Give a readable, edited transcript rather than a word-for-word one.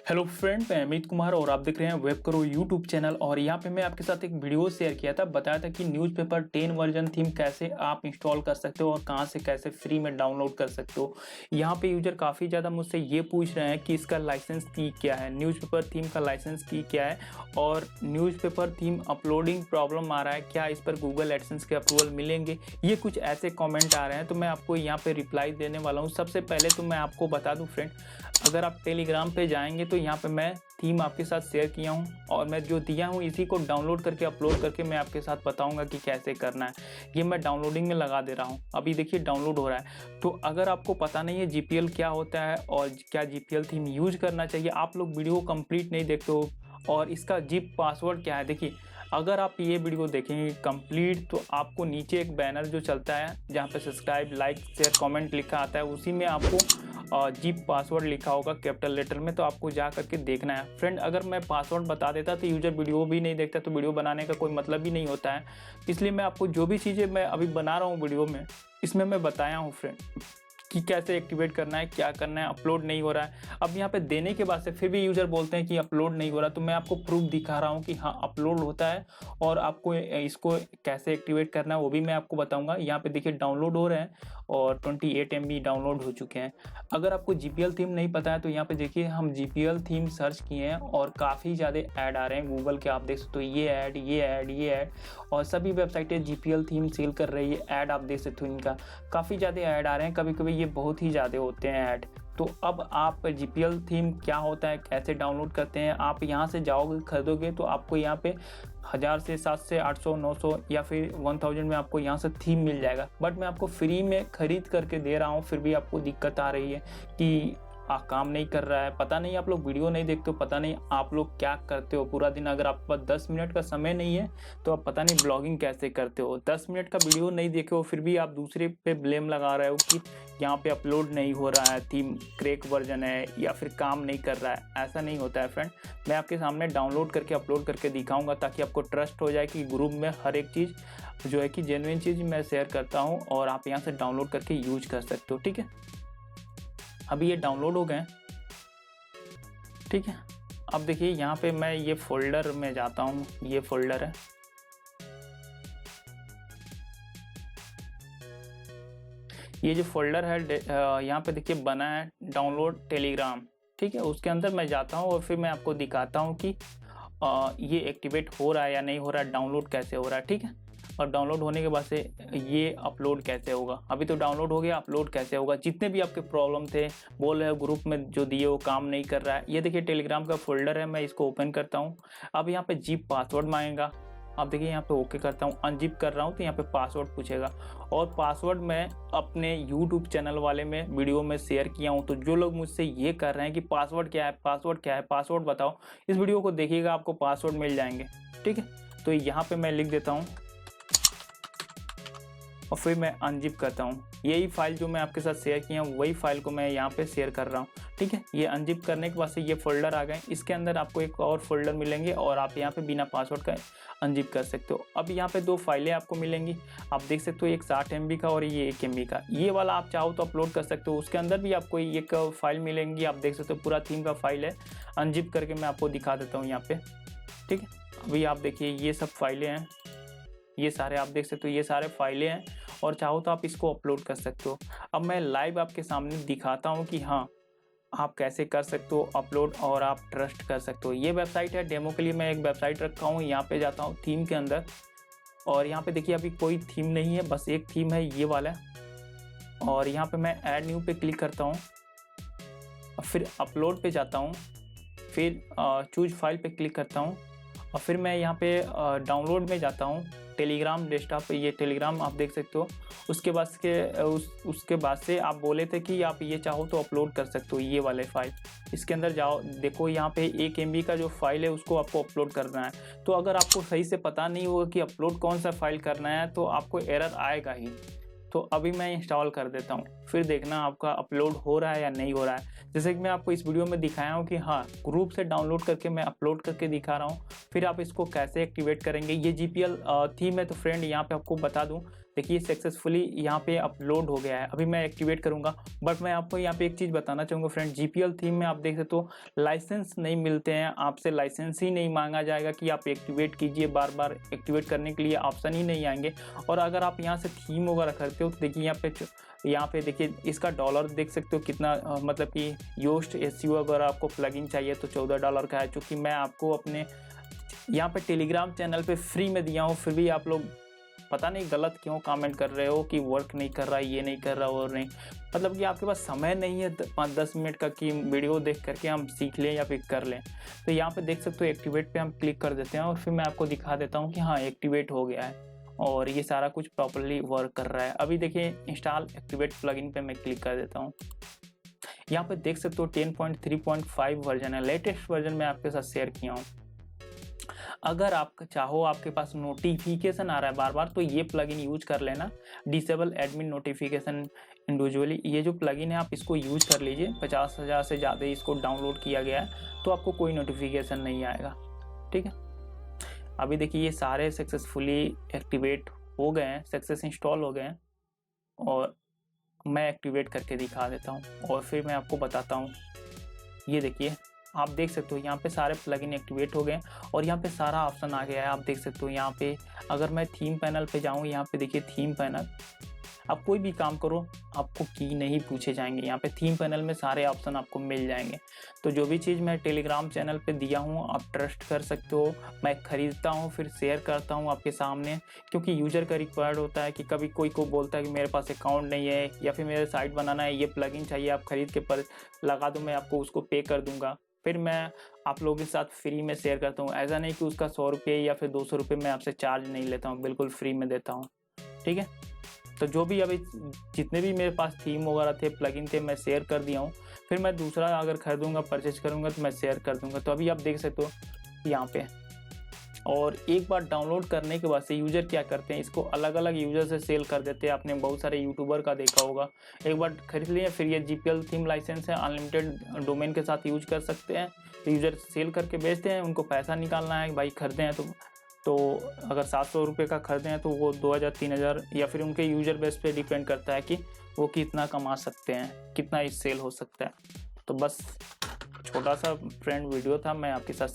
Hello friend, मैं अमित कुमार और आप देख रहे हैं वेब करो यूट्यूब चैनल। और यहाँ पे मैं आपके साथ एक वीडियो शेयर किया था, बताया था कि न्यूज़पेपर 10 वर्जन थीम कैसे आप इंस्टॉल कर सकते हो और कहाँ से कैसे फ्री में डाउनलोड कर सकते हो। यहाँ पे यूजर काफ़ी ज़्यादा मुझसे ये पूछ रहे हैं कि इसका लाइसेंस की क्या है, न्यूज़पेपर थीम का लाइसेंस की क्या है और न्यूज़पेपर थीम अपलोडिंग प्रॉब्लम आ रहा है, क्या इस पर गूगल एडसेंस के अप्रूवल मिलेंगे। ये कुछ ऐसे कॉमेंट आ रहे हैं तो मैं आपको यहाँ पे रिप्लाई देने वाला हूँ। सबसे पहले तो मैं आपको बता दूँ फ्रेंड, अगर आप टेलीग्राम पे जाएंगे तो यहाँ पे मैं थीम आपके साथ शेयर किया हूँ और मैं जो दिया हूँ इसी को डाउनलोड करके अपलोड करके मैं आपके साथ बताऊंगा कि कैसे करना है। ये मैं डाउनलोडिंग में लगा दे रहा हूँ, अभी देखिए डाउनलोड हो रहा है। तो अगर आपको पता नहीं है जीपीएल क्या होता है और क्या जीपीएल थीम यूज करना चाहिए, आप लोग वीडियो कंप्लीट नहीं देखते हो और इसका जिप पासवर्ड क्या है, देखिए अगर आप ये वीडियो देखेंगे कंप्लीट तो आपको नीचे एक बैनर जो चलता है जहाँ पे सब्सक्राइब, लाइक, शेयर, कमेंट लिखा आता है, उसी में आपको जिप पासवर्ड लिखा होगा कैपिटल लेटर में, तो आपको जा करके देखना है। फ्रेंड, अगर मैं पासवर्ड बता देता तो यूजर वीडियो भी नहीं देखता, तो वीडियो बनाने का कोई मतलब ही नहीं होता है। इसलिए मैं आपको जो भी चीज़ें मैं अभी बना रहा हूँ वीडियो में, इसमें मैं बताया हूँ फ्रेंड कि कैसे एक्टिवेट करना है, क्या करना है। अपलोड नहीं हो रहा है, अब यहाँ पे देने के बाद से फिर भी यूज़र बोलते हैं कि अपलोड नहीं हो रहा, तो मैं आपको प्रूफ दिखा रहा हूँ कि हाँ अपलोड होता है और आपको इसको कैसे एक्टिवेट करना है वो भी मैं आपको बताऊंगा। यहाँ पे देखिए डाउनलोड हो रहे हैं और 28 MB डाउनलोड हो चुके हैं। अगर आपको जीपीएल थीम नहीं पता है तो यहाँ पे देखिए हम जीपीएल थीम सर्च किए हैं और काफ़ी ज़्यादा ऐड आ रहे हैं गूगल के, आप देख सकते हो ये ऐड, ये ऐड, ये ऐड, और सभी वेबसाइटें जीपीएल थीम सेल कर रही है। ऐड आप देख सकते हो, इनका काफ़ी ज़्यादा ऐड आ रहे हैं, कभी कभी ये बहुत ही ज़्यादा होते हैं ऐड। तो अब आप जीपीएल थीम क्या होता है, कैसे डाउनलोड करते हैं, आप यहाँ से जाओगे खरीदोगे तो आपको यहाँ पे 1000 से 700 800 900 या फिर 1000 में आपको यहाँ से थीम मिल जाएगा। बट मैं आपको फ्री में खरीद करके दे रहा हूँ, फिर भी आपको दिक्कत आ रही है कि काम नहीं कर रहा है। पता नहीं, आप लोग वीडियो नहीं देखते हो, पता नहीं आप लोग क्या करते हो पूरा दिन। अगर आपके पास 10 मिनट का समय नहीं है तो आप पता नहीं ब्लॉगिंग कैसे करते हो। 10 मिनट का वीडियो नहीं देखे हो फिर भी आप दूसरे पे ब्लेम लगा रहे हो कि यहाँ पे अपलोड नहीं हो रहा है, थीम क्रैक वर्जन है या फिर काम नहीं कर रहा है। ऐसा नहीं होता है फ्रेंड, मैं आपके सामने डाउनलोड करके अपलोड करके दिखाऊंगा ताकि आपको ट्रस्ट हो जाए कि ग्रुप में हर एक चीज़ जो है कि जेन्युइन चीज़ मैं शेयर करता हूँ और आप यहाँ से डाउनलोड करके यूज कर सकते हो। ठीक है, अभी ये डाउनलोड हो गए, ठीक है। अब देखिए यहाँ पे मैं ये फोल्डर में जाता हूँ, ये फोल्डर है, ये जो फोल्डर है यहाँ पे देखिए बना है डाउनलोड टेलीग्राम, ठीक है। उसके अंदर मैं जाता हूँ और फिर मैं आपको दिखाता हूँ कि ये एक्टिवेट हो रहा है या नहीं हो रहा है, डाउनलोड कैसे हो रहा है, ठीक है। और डाउनलोड होने के बाद से ये अपलोड कैसे होगा, अभी तो डाउनलोड हो गया, अपलोड कैसे होगा। जितने भी आपके प्रॉब्लम थे, बोल रहे हो ग्रुप में जो दिए वो काम नहीं कर रहा है, ये देखिए टेलीग्राम का फोल्डर है, मैं इसको ओपन करता हूँ। अब यहाँ पे जिप पासवर्ड मांगेगा, अब देखिए यहाँ पे ओके करता हूँ, अनजिप कर रहा हूँ तो यहाँ पे पासवर्ड पूछेगा और पासवर्ड मैं अपने यूट्यूब चैनल वाले में वीडियो में शेयर किया हूँ। तो जो लोग मुझसे ये कर रहे हैं कि पासवर्ड क्या है, पासवर्ड क्या है, पासवर्ड बताओ, इस वीडियो को देखिएगा, आपको पासवर्ड मिल जाएंगे, ठीक है। तो यहाँ पे मैं लिख देता हूँ और फिर मैं अनजिप करता हूँ। यही फाइल जो मैं आपके साथ शेयर किया हूँ वही फाइल को मैं यहाँ पे शेयर कर रहा हूँ, ठीक है। ये अनजिप करने के बाद से ये फोल्डर आ गए, इसके अंदर आपको एक और फोल्डर मिलेंगे और आप यहाँ पे बिना पासवर्ड का अनजिप कर सकते हो। अब यहाँ पे दो फाइलें आपको मिलेंगी, आप देख सकते हो, एक 60 MB का और ये 1 MB का। ये वाला आप चाहो तो अपलोड कर सकते हो, उसके अंदर भी आपको एक फाइल मिलेंगी, आप देख सकते हो पूरा थीम का फाइल है। अनजिप करके मैं आपको दिखा देता हूँ यहाँ पे, ठीक है। अभी आप देखिए ये सब फाइलें हैं, ये सारे आप देख सकते हो, ये सारे फाइलें हैं और चाहो तो आप इसको अपलोड कर सकते हो। अब मैं लाइव आपके सामने दिखाता हूँ कि हाँ आप कैसे कर सकते हो अपलोड और आप ट्रस्ट कर सकते हो। ये वेबसाइट है, डेमो के लिए मैं एक वेबसाइट रखा हूँ। यहाँ पे जाता हूँ थीम के अंदर और यहाँ पे देखिए अभी कोई थीम नहीं है, बस एक थीम है ये वाला, और यहाँ पे मैं ऐड न्यू पे क्लिक करता हूँ और फिर अपलोड पे जाता हूँ, फिर चूज फाइल पे क्लिक करता हूँ और फिर मैं यहाँ पे डाउनलोड में जाता हूँ, टेलीग्राम डेस्कटॉप पे, ये टेलीग्राम आप देख सकते हो। उसके बाद से आप बोले थे कि आप ये चाहो तो अपलोड कर सकते हो ये वाले फाइल, इसके अंदर जाओ, देखो यहाँ पे 1 MB का जो फाइल है उसको आपको अपलोड करना है। तो अगर आपको सही से पता नहीं होगा कि अपलोड कौन सा फाइल करना है तो आपको एरर आएगा ही। तो अभी मैं इंस्टॉल कर देता हूँ, फिर देखना आपका अपलोड हो रहा है या नहीं हो रहा है। जैसे कि मैं आपको इस वीडियो में दिखाया हूँ कि हाँ ग्रुप से डाउनलोड करके मैं अपलोड करके दिखा रहा हूँ। फिर आप इसको कैसे एक्टिवेट करेंगे, ये जीपीएल थीम है। तो फ्रेंड यहाँ पे आपको बता दूँ, देखिए सक्सेसफुली यहाँ पे अपलोड हो गया है। अभी मैं एक्टिवेट करूँगा, बट मैं आपको यहाँ पे एक चीज़ बताना चाहूँगा फ्रेंड, जीपीएल थीम में आप देख सकते हो लाइसेंस नहीं मिलते हैं, आपसे लाइसेंस ही नहीं मांगा जाएगा कि आप एक्टिवेट कीजिए, बार बार एक्टिवेट करने के लिए ऑप्शन ही नहीं आएंगे। और अगर आप यहाँ से थीम वगैरह करते हो तो देखिए यहाँ पे देखिए इसका डॉलर देख सकते हो कितना, मतलब कि योस्ट एसईओ अगर आपको प्लगइन चाहिए तो $14 का है, चूँकि मैं आपको अपने यहाँ पे टेलीग्राम चैनल पे फ्री में दिया हूँ, फिर भी आप लोग पता नहीं गलत क्यों कमेंट कर रहे हो कि वर्क नहीं कर रहा, ये नहीं कर रहा और नहीं, मतलब कि आपके पास समय नहीं है 5-10 मिनट का कि वीडियो देख करके हम सीख लें या फिर कर लें। तो यहाँ पे देख सकते हो एक्टिवेट पे हम क्लिक कर देते हैं और फिर मैं आपको दिखा देता हूँ कि हाँ एक्टिवेट हो गया है और ये सारा कुछ प्रॉपरली वर्क कर रहा है। अभी देखिए इंस्टॉल एक्टिवेट प्लगइन पे मैं क्लिक कर देता हूँ। यहाँ पे देख सकते हो 10.3.5 वर्जन है, लेटेस्ट वर्जन मैं आपके साथ शेयर किया हूँ। अगर आप चाहो, आपके पास नोटिफिकेशन आ रहा है बार बार, तो ये प्लगइन यूज कर लेना, डिसेबल एडमिन नोटिफिकेशन इंडिविजुअली। ये जो प्लगइन है आप इसको यूज कर लीजिए, 50,000 से ज़्यादा इसको डाउनलोड किया गया है, तो आपको कोई नोटिफिकेशन नहीं आएगा, ठीक है। अभी देखिए ये सारे सक्सेसफुली एक्टिवेट हो गए हैं, सक्सेस इंस्टॉल हो गए हैं और मैं एक्टिवेट करके दिखा देता हूँ और फिर मैं आपको बताता हूँ। ये देखिए आप देख सकते हो यहाँ पे सारे प्लगइन एक्टिवेट हो गए और यहाँ पे सारा ऑप्शन आ गया है। आप देख सकते हो यहाँ पे अगर मैं थीम पैनल पे जाऊँ, यहाँ पे देखिए थीम पैनल, आप कोई भी काम करो आपको की नहीं पूछे जाएंगे। यहाँ पे थीम पैनल में सारे ऑप्शन आपको मिल जाएंगे। तो जो भी चीज़ मैं टेलीग्राम चैनल पे दिया हूँ आप ट्रस्ट कर सकते हो। मैं ख़रीदता हूँ फिर शेयर करता हूँ आपके सामने, क्योंकि यूज़र का रिक्वायर्ड होता है कि कभी कोई को बोलता है कि मेरे पास अकाउंट नहीं है या फिर मेरे साइट बनाना है, ये प्लगइन चाहिए, आप खरीद के पर लगा दो, मैं आपको उसको पे कर दूँगा, फिर मैं आप लोगों के साथ फ्री में शेयर करता हूँ। ऐसा नहीं कि उसका 100 रुपये या फिर 200 रुपये मैं आपसे चार्ज नहीं लेता हूँ, बिल्कुल फ्री में देता हूँ, ठीक है। तो जो भी अभी जितने भी मेरे पास थीम वगैरह थे, प्लगइन थे, मैं शेयर कर दिया हूँ। फिर मैं दूसरा अगर खरीदूंगा, परचेज करूँगा तो मैं शेयर कर दूँगा। तो अभी आप देख सकते हो यहाँ पे। और एक बार डाउनलोड करने के बाद से यूज़र क्या करते हैं, इसको अलग अलग यूज़र से सेल कर देते हैं। आपने बहुत सारे यूट्यूबर का देखा होगा, एक बार खरीद लिया फिर ये जीपीएल थीम लाइसेंस है, अनलिमिटेड डोमेन के साथ यूज कर सकते हैं। तो यूज़र सेल करके बेचते हैं, उनको पैसा निकालना है, भाई खरीदे हैं तो अगर 700 रुपये का खरीदे हैं तो वो 2000-3000 या फिर उनके यूज़र बेस पे डिपेंड करता है कि वो कितना कमा सकते हैं, कितना इस सेल हो सकता है। तो बस छोटा सा फ्रेंड वीडियो था, मैं आपके साथ